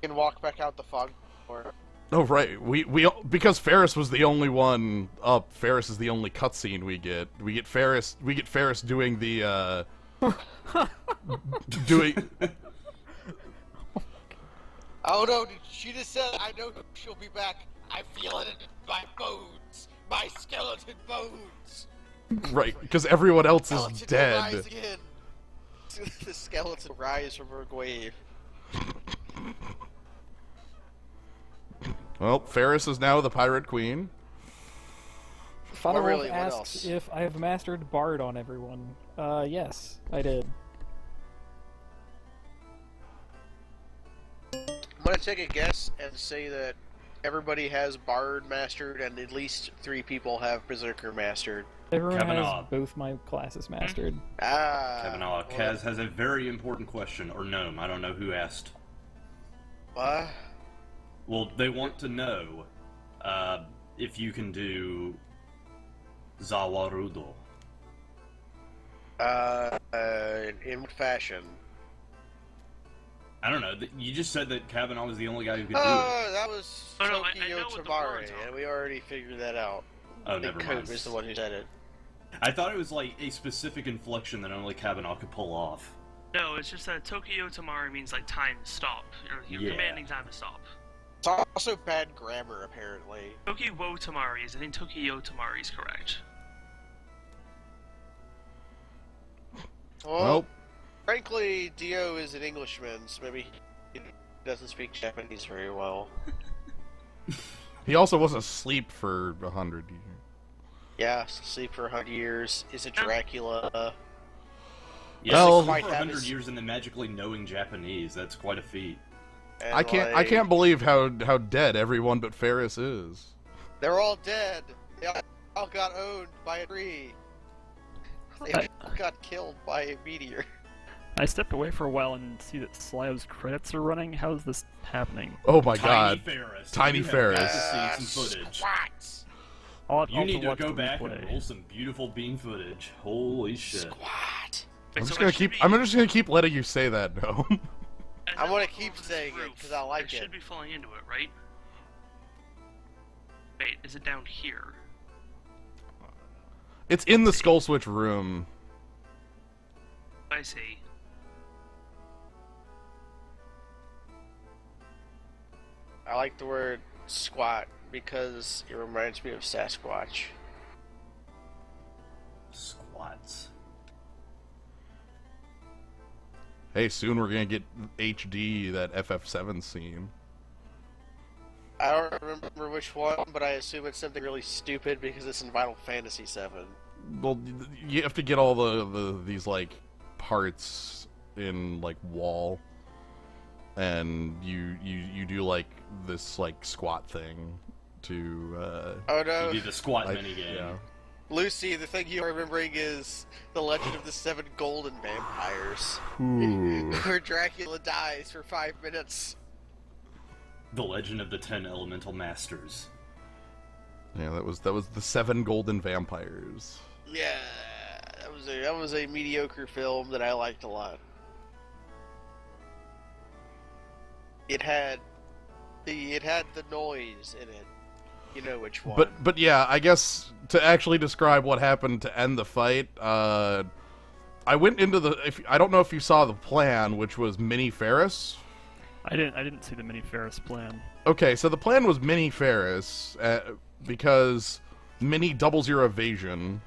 You can walk back out the fog door. Oh right, we because Faris was the only one up. Faris is the only cutscene we get. We get Faris doing the doing. Oh no! She just said, "I know she'll be back. I feel it in my bones, my skeleton bones." Right, because everyone else is Skeleton will dead. rise again. The skeleton will rise from her grave. Well, Faris is now the Pirate Queen. Father Well, really, Wolf what asks else? if I have mastered Bard on everyone. Yes, I did. I'm gonna take a guess and say that everybody has Bard mastered, and at least 3 people have Berserker mastered. Everyone Kavanaugh. has both my classes mastered. Kavanaugh, well, Kaz has a very important question, or Gnome, I don't know who asked. What? Well, they want to know if you can do Zawarudo. In what fashion? I don't know. You just said that Kavanaugh was the only guy who could do it. That was Oh, no, I Tokyo know what the Tamari, words are. and we already figured that out. Oh, I think never mind. Cope is the one who said it. I thought it was like a specific inflection that only Kavanaugh could pull off. No, it's just that Tokyo Tamari means like time to stop. You're Yeah. commanding time to stop. It's also bad grammar, apparently. Tokyo Tamari is, I think Tokyo Tamari is correct. Well, Frankly, Dio is an Englishman, so maybe he doesn't speak Japanese very well. he also was asleep for 100 years. Yeah, sleep for 100 years. Is a Dracula. Yeah, Well- for Might have 100 his- years and then magically knowing Japanese, that's quite a feat. And I can't believe how dead everyone but Faris is. They're all dead. They all got owned by a tree. They all got killed by a meteor. I stepped away for a while and see that Sly's credits are running. How is this happening? Oh my Tiny god. Faris. Tiny You have Faris. got to see some footage. Squats! You need to watch go the back replay. and roll some beautiful bean footage. Holy shit. Squat! I'm Wait, just so gonna I should keep. be- I'm just gonna keep letting you say that, no. as I I'm wanna on keep the saying it, roof, 'cause I like I it. should be falling into it, right? Wait, is it down here? It's in the Skull Switch room. I see. I like the word squat because it reminds me of Sasquatch. Squats. Hey, soon we're gonna get HD, that FF7 scene. I don't remember which one, but I assume it's something really stupid because it's in Final Fantasy VII. Well, you have to get all these like parts in like wall, and you do like this like squat thing to Oh no, You do the squat like, minigame. yeah. Lucy, the thing you're remembering is The Legend of the Seven Golden Vampires, Ooh. where Dracula dies for 5 minutes. The Legend of the 10 Elemental Masters. Yeah, that was the 7 Golden Vampires. Yeah, that was a mediocre film that I liked a lot. It had the noise in it. You know which one. But yeah, I guess to actually describe what happened to end the fight, I went into I don't know if you saw the plan, which was Mini Faris. I didn't see the mini Ferris plan. Okay, so the plan was Mini Faris, because Mini doubles your evasion,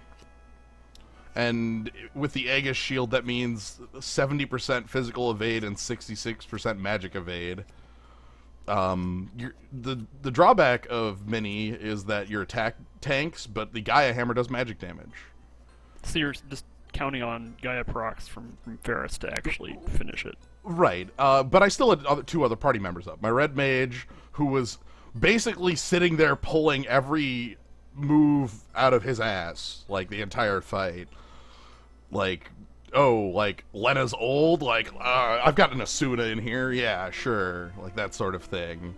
and with the Aegis shield that means 70% physical evade and 66% magic evade. The drawback of Mini is that your attack tanks, but the Gaia Hammer does magic damage. So you're just counting on Gaia procs from Ferris to actually finish it. Right, but I still had two other party members up. My Red Mage, who was basically sitting there pulling every move out of his ass, like, the entire fight. Like, oh, like, Lena's old? Like, I've got an Asuna in here? Yeah, sure. Like, that sort of thing.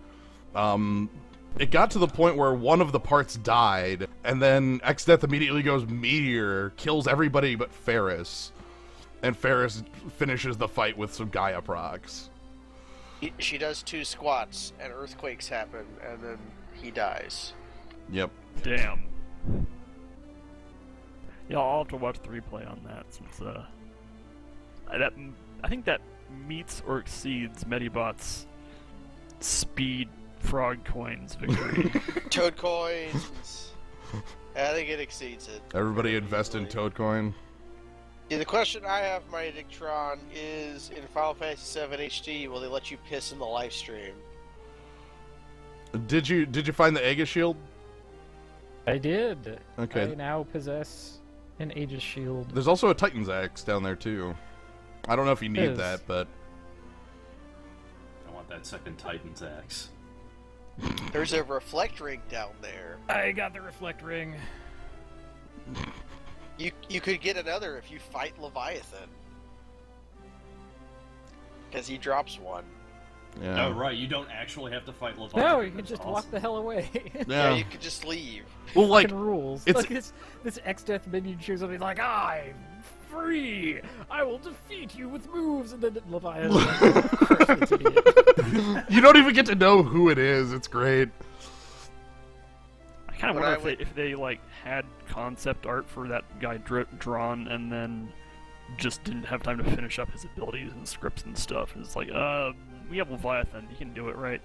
It got to the point where one of the parts died, and then Exdeath immediately goes Meteor, kills everybody but Faris. And Faris finishes the fight with some Gaia procs. She does 2 squats, and earthquakes happen, and then he dies. Yep. Damn. Yeah, I'll have to watch the replay on that since I think that meets or exceeds Medibot's speed frog coins victory. Toad coins. I think it exceeds it. Everybody invest in Toadcoin. Yeah, the question I have, my Dictron, is in Final Fantasy VII HD, will they let you piss in the live stream? Did you find the Aegis shield? I did. Okay. I now possess an Aegis shield. There's also a Titan's axe down there too. I don't know if you need Is. that, but I want that second Titan's axe. There's a reflect ring down there. I got the reflect ring. You could get another if you fight Leviathan. Because he drops one. yeah. Oh, right, you don't actually have to fight Leviathan. No, you can That's just awesome. walk the hell away. Yeah, Yeah. you could just leave. Well, like Fucking rules. it's- Look, this Exdeath minion shows up. He's like, I'm free. I will defeat you with moves, and then Leviathan. Like, this idiot. you don't even get to know who it is. It's great. I kind of When wonder I went- if they like had concept art for that guy drawn and then just didn't have time to finish up his abilities and scripts and stuff. It's like, we have Leviathan. You can do it, right?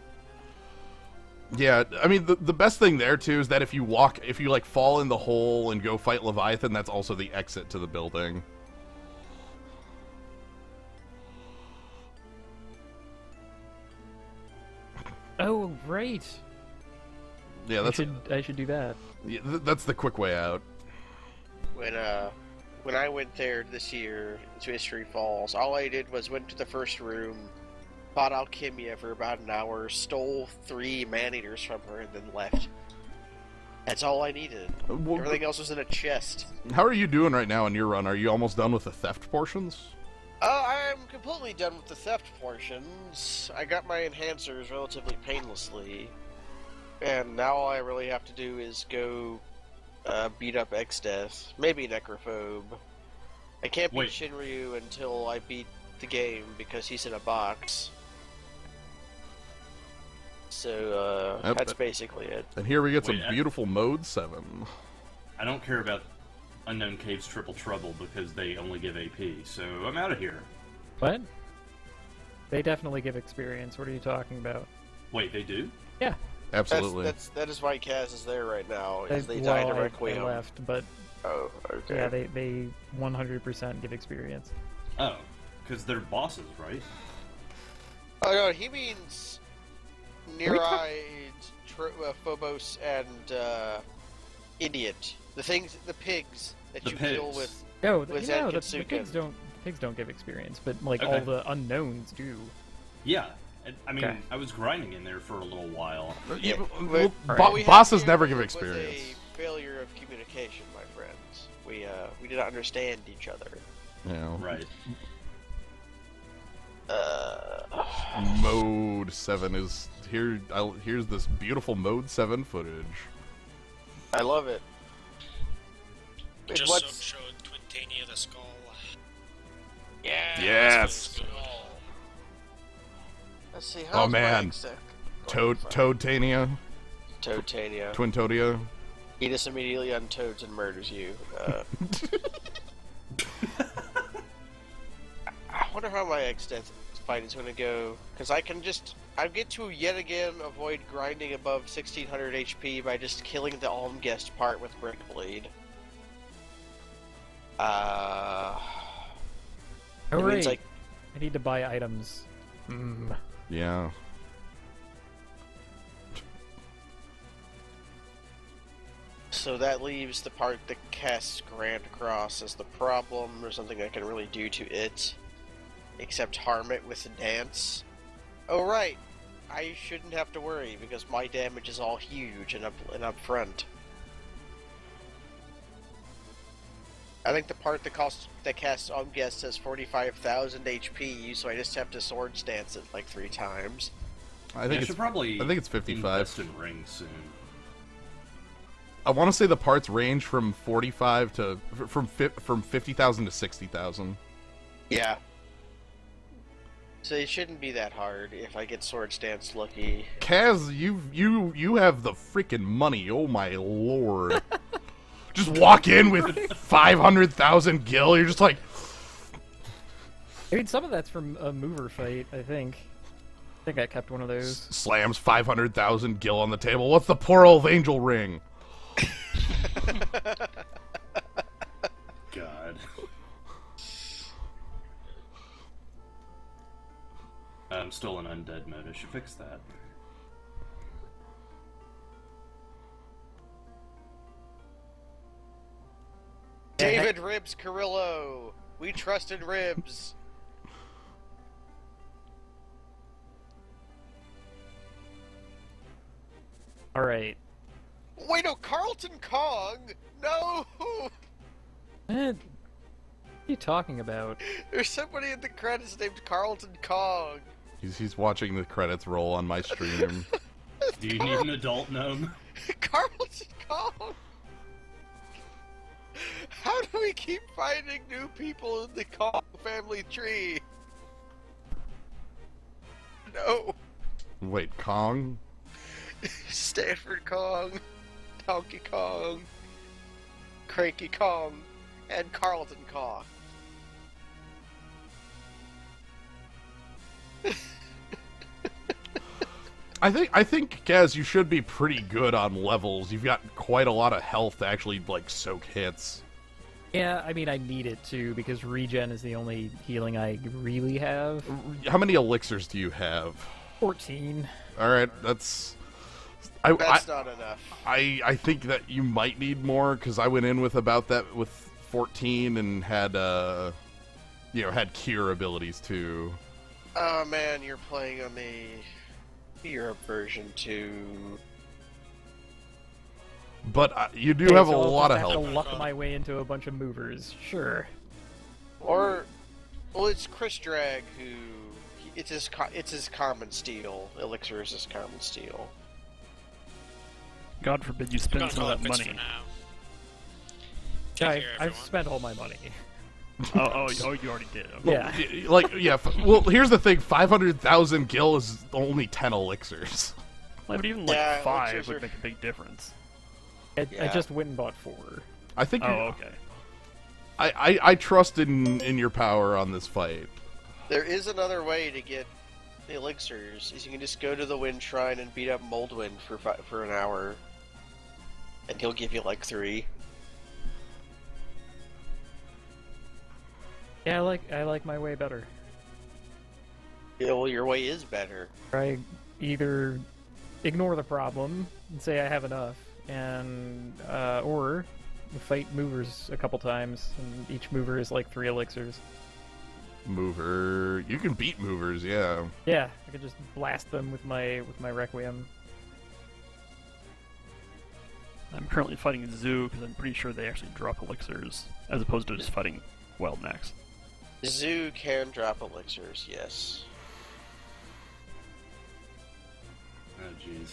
Yeah, I mean the best thing there too is that if you like fall in the hole and go fight Leviathan, that's also the exit to the building. Oh, right. Yeah, that's I should do that. yeah, that's the quick way out. When I went there this year to History Falls, all I did was went to the first room, fought Alchemia for about an hour, stole 3 man-eaters from her, and then left. That's all I needed. Well, Everything else was in a chest. how are you doing right now in your run? Are you almost done with the theft portions? I'm completely done with the theft portions. I got my enhancers relatively painlessly. And now all I really have to do is go beat up Exdeath, maybe Necrophobe. I can't beat Wait. Shinryu until I beat the game because he's in a box. So Yep. that's basically it. And here we get some Wait, beautiful mode 7. I don't care about Unknown Caves Triple Trouble because they only give AP, so I'm out of here. What? They definitely give experience. What are you talking about? Wait, they do? Yeah. Absolutely. That is why Kaz is there right now. They, Is they died well, a I Requiem. left, but Oh, okay. yeah, they 100% give experience. Oh, because they're bosses, right? Oh no, he means Nerai, Phobos, and Idiot. The pigs that The you kill pigs. with. No, With the Zankatsuken. pigs don't give experience, but like Okay. all the unknowns do. Yeah. I mean, Okay. I was grinding in there for a little while. Yeah, But- well, Alright. bo- What we had bosses here never give was experience. a failure of communication, my friends. We did not understand each other. Yeah. Right. Mode 7 is here. Here's this beautiful Mode 7 footage. I love it. And Just what's- showed Twintania the skull. Yeah. Yes. Let's see. Oh, How's man. my exec Toad, going? Toadtania, Toadtania. Twintodia. He just immediately untoads and murders you. I wonder how my Exdeath fight is going to go, because I get to yet again avoid grinding above 1600 HP by just killing the Almguest part with Brickblade. Oh, it means right. I need to buy items. Yeah. So that leaves the part that casts Grand Cross as the problem. There's nothing I can really do to it, except harm it with a dance. Oh right, I shouldn't have to worry because my damage is all huge and up front. I think the part that casts Omguest has 45,000 HP, so I just have to sword stance it like 3 times. I think should probably. I think it's 55. Invest in rings soon. I want to say the parts range from 45 to from 50,000 to 60,000. Yeah. So it shouldn't be that hard if I get sword stance lucky. Kaz, you have the freaking money. Oh my lord! Just walk in with 500,000 gil. You're just like, I mean, some of that's from a mover fight, I think. I think I kept one of those. slams 500,000 gil on the table. What's the poor old angel ring? God. I'm still in undead mode. I should fix that. David Ribs Carrillo. We trust in Ribs. All right. Wait, no, Carlton Kong. No. What are you talking about? There's somebody in the credits named Carlton Kong. He's watching the credits roll on my stream. Do you need an adult gnome? Carlton Kong. How do we keep finding new people in the Kong family tree? No. Wait, Kong? Stanford Kong, Donkey Kong, Cranky Kong, and Carlton Kong. I think, Gaz, you should be pretty good on levels. You've got quite a lot of health to actually, like, soak hits. Yeah, I mean, I need it too, because regen is the only healing I really have. How many elixirs do you have? 14. Alright, that's... That's not enough. I think that you might need more, because I went in with about that with 14 and had, had cure abilities too. Oh man, you're playing on the Europe version too. But you do Okay, have so a I'll lot of just have health. to luck my way into a bunch of movers. Sure. Or, well, it's Chris Drag who it's his Carmen Steel. Elixir is his Carmen Steel. God forbid you I'm spend gonna some call of it that quits money. for now. Yeah, Take care, I've everyone. spent all my money. Oh, you already did. Okay. Yeah. Well, here's the thing: 500,000 gil is only 10 elixirs. Like, but even like Yeah, 5 elixirs would are- make a big difference. I Yeah. just went and bought 4. I think. Oh, okay. I trust in your power on this fight. There is another way to get elixirs. Is you can just go to the Wind Shrine and beat up Moldwind for an hour, and he'll give you like 3. Yeah, I like my way better. Yeah, well, your way is better. I either ignore the problem and say I have enough, or fight movers a couple times, and each mover is like 3 elixirs. Mover, you can beat movers, yeah. Yeah, I could just blast them with my Requiem. I'm currently fighting Zoo because I'm pretty sure they actually drop elixirs as opposed to just fighting Wild Max. Zoo can drop elixirs, yes. Oh, jeez.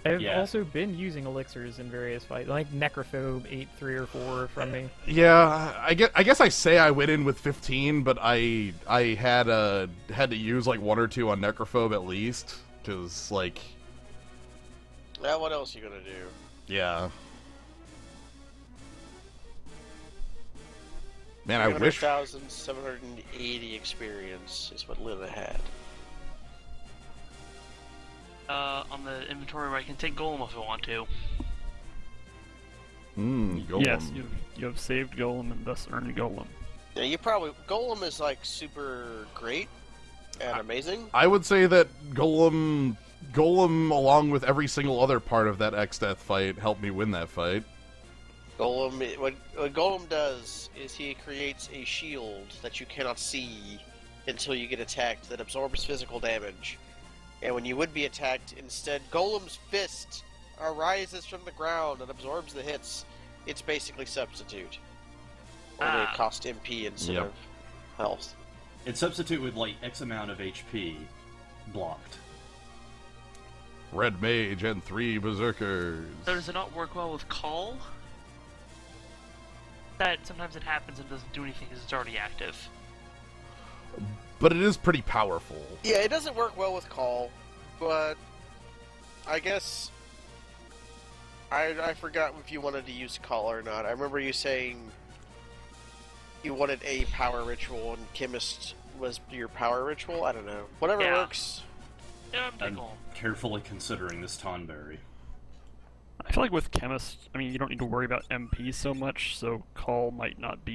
I've Yeah. also been using elixirs in various fights, like Necrophobe 8, 3, or 4 from me. Yeah, I guess I say I went in with 15, but I had to use like 1 or 2 on Necrophobe at least, because like, Now, what else you gonna do? yeah. Man, I wish. 300,780 experience is what Lina had. On the inventory where I can take Golem if I want to. Golem. Yes, you have saved Golem and thus earned Golem. Yeah, you probably Golem is like super great and amazing. I would say that Golem, along with every single other part of that Exdeath fight, helped me win that fight. Golem, what Golem does is he creates a shield that you cannot see until you get attacked that absorbs physical damage. And when you would be attacked, instead, Golem's fist arises from the ground and absorbs the hits. It's basically substitute. Only it costs MP instead Yep. of health. It's substitute with like X amount of HP blocked. Red Mage and 3 Berserkers. So does it not work well with Call? That sometimes it happens and doesn't do anything because it's already active. But it is pretty powerful. Yeah, it doesn't work well with Call, but I guess I forgot if you wanted to use Call or not. I remember you saying you wanted a power ritual and Chemist was your power ritual. I don't know. Whatever Yeah. works. Yeah, I'm I'm taking Golem. carefully considering this Tonberry. I feel like with Chemist, I mean, you don't need to worry about MP so much, so Call might not be